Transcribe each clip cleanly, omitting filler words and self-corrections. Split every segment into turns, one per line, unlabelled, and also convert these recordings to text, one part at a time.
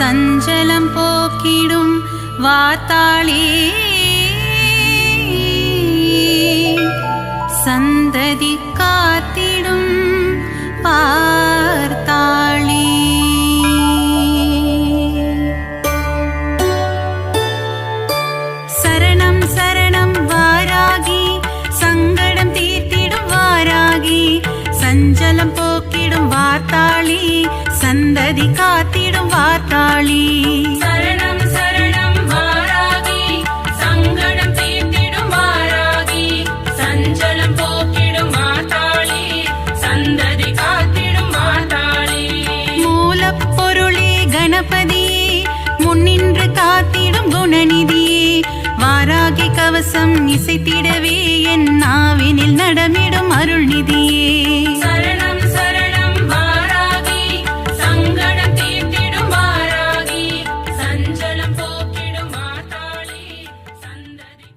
சஞ்சலம் போக்கிடும் வார்த்தாளி சந்ததி காத்திடும் பார்த்தாளி. சரணம் சரணம் வாராகி சங்கடம் தீர்த்திடும் வாராகி சஞ்சலம் போக்கிடும் வார்த்தாளி சந்ததி காத்திடும் வார்த்தாளி.
சரணம் சரணம் வாராகி சங்கடம் தீர்த்திடும் வாராகி சஞ்சலம் போக்கிடும் வார்த்தாளி சந்ததி காத்திடும் வார்த்தாளி.
மூலப்பொருளே கணபதியே முன்னின்று காத்திடும் குணநிதியே வாராகி கவசம் இசைத்திடவே என் நாவினில் நடமிடும் அருள்நிதியே.
சரணம் சரணம் வாராகி சங்கடம் தீர்த்திடும் வாராகி சஞ்சலம் போக்கிடும் வார்த்தாளி சந்ததி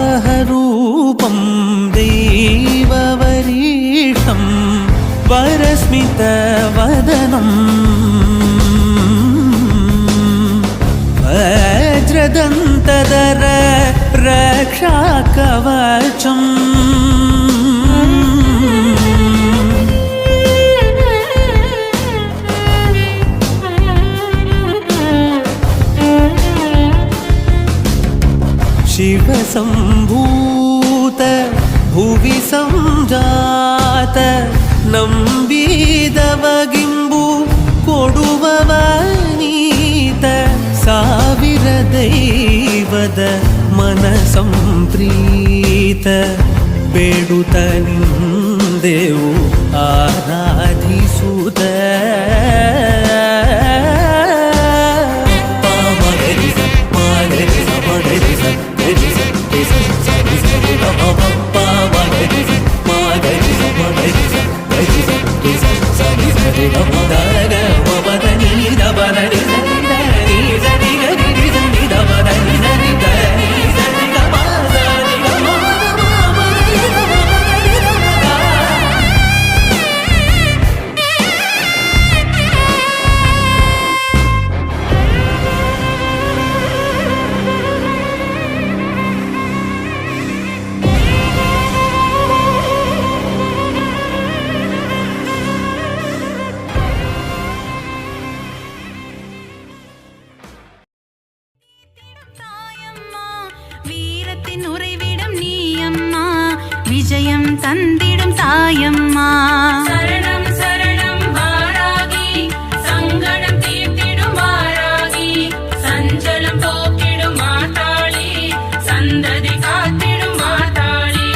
वराहरूपं दैववरीष्टं वरस्मितवदनं वज्रदन्तधर रक्षाकवचम् शिवसम्भूत भुवि संजात नम्बिदवगिम्बु कोडुववनीत ಸಾವಿರ ದೈವದ ಮನಸಂಪ್ರೀತ ಬೇಡುತ್ತ ನಿಂದೆವು ಆರಾಧಿಸುತ್ತ
விஜயம் தந்திடும் தாயம்மா.
சரணம் சரணம் வாராகி சங்கடம் தீர்த்திடும் வாராகி சஞ்சலம் போக்கிடும் மாதாளி சந்ததி காத்திடும் மாதாளி.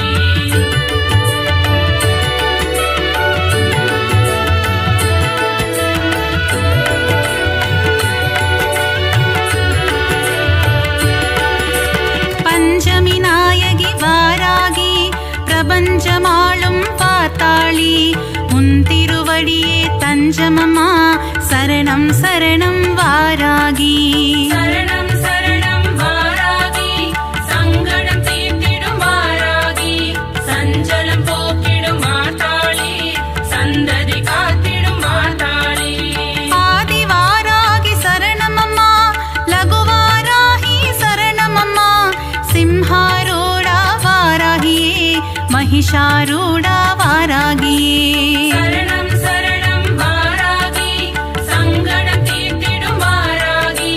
பஞ்சமி நாயகி வாராகி பிரபஞ்சமாளும் பார்த்தாளி உன் திருவடியே தஞ்சமம்மா. சரணம் சரணம் வாராகி
சரணம் சரணம் வாராகி சங்கடம் தீர்த்திடும் வாராகி சஞ்சலம் போக்கிடும் மாதாளி சந்ததி காத்திடும் மாதாளி.
ஆதி வாராகி சரணமம்மா லகு வாராகி சரணமம்மா महिषारूढा वारागिये
சரணம் சரணம் வாராகி சங்கடம் தீர்த்திடும் வாராகி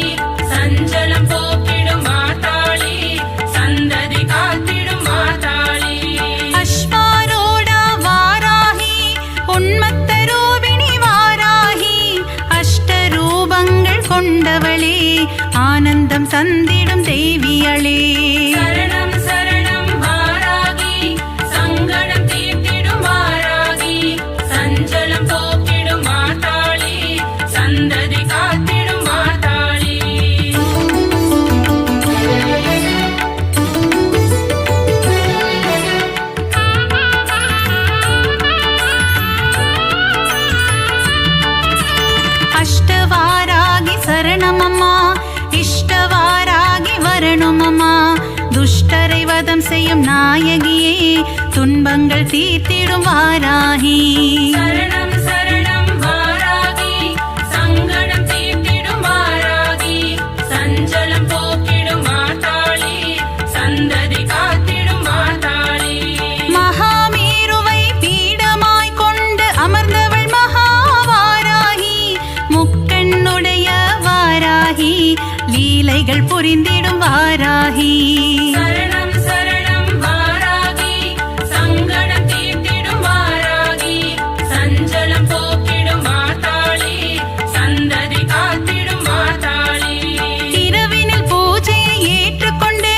சஞ்சலம் போக்கிடும் மாதாளி சந்ததி காத்திடும் மாதாளி
अश्वारूढा वाराहि उन्मत्तरूपिणि वाराहि अष्टरूपங்கள் கொண்டவளே ஆனந்தம் தந்திடும் தேவியளே
சரணம் சரணம் வாராகி சங்கடம் தீர்த்திடும் வாராகி சஞ்சலம் போக்கிடும் மாதாளி சந்ததி காத்திடும் மாதாளி
अष्टवारागि சரணமம்மா இஷ்டவாராகி வரணுமம்மா துஷ்டரை வதம் செய்யும் நாயகியே துன்பங்கள் தீர்த்திடும் வாராகி
சரணம் சரணம் வாராகி சங்கடம் தீர்த்திடும் வாராகி சஞ்சலம் போக்கிடும் மாதாளி சந்ததி காத்திடும் மாதாளி
மகாமேருவை பீடமாய் கொண்டு அமர்ந்தவள் மகாவாராகி முக்கண்ணுடைய வாராகி லீலைகள் புரிந்திடும் வாராகி
சரணம் சரணம் வாராகி சங்கடம் தீர்த்திடும் வாராகி சஞ்சலம் போக்கிடும் மாதாளி சந்ததி காத்திடும் மாதாளி
இரவினில் பூஜையை ஏற்றுக்கொண்டு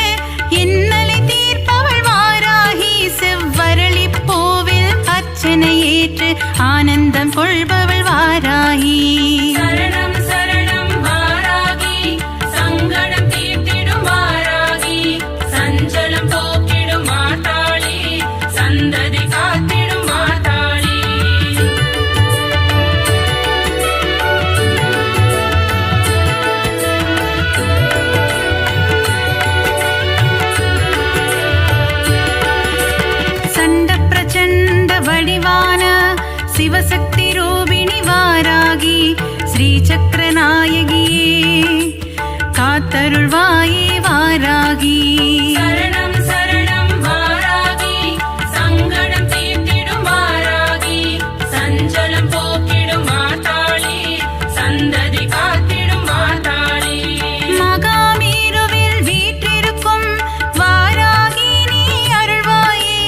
இன்னலை தீர்ப்பவள் வாராகி செவ்வரளி பூவில் அர்ச்சனை ஏற்று ஆனந்தம் கொள்பவள் வாராகி
சரணம் சரணம் வாராகி சங்கடம் தீர்த்திடும் வாராகி சஞ்சலம் போக்கிடும் மாதாளி சந்ததி காத்திடும் மாதாளி
சண்ட பிரச்சண்ட வடிவான சிவசக்தி ரூபிணி வாராகி ஸ்ரீ சக்கர நாயகியே காத்தருள்வாயே வாராகி
சரணம் சரணம் வாராகி சங்கடம் தீர்த்திடும் வாராகி சஞ்சலம் போக்கிடும் மாதாளி சந்ததி காத்திடும் மாதாளி
மகாமேருவில் வீற்றிருக்கும் வாராகி நீ அருள்வாயே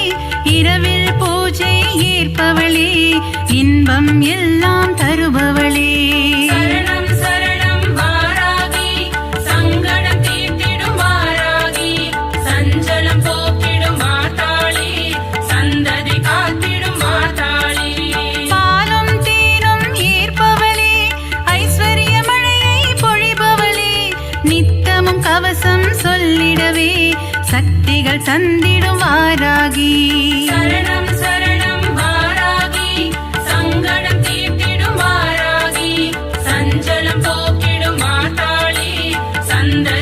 இரவில் பூஜை ஏற்பவளே இன்பம் எல்லாம் தருபவளே
சரணம் சரணம் வாராகி சங்கடம் தீர்த்திடும் வாராகி சஞ்சலம் போக்கிடும் மாதாளி சந்ததி காத்திடும் மாதாளி
பாலும் தேனும் ஏற்பவளே ஐஸ்வர்ய மழையை பொழிபவளே நித்தமும் கவசம் சொல்லிடவே சக்திகள் தந்திடும் வாராகி
சரணம் சரணம் வாராகி சங்கடம் தீர்த்திடும் வாராகி சஞ்சலம் போக்கிடும் மாதாளி சந்ததி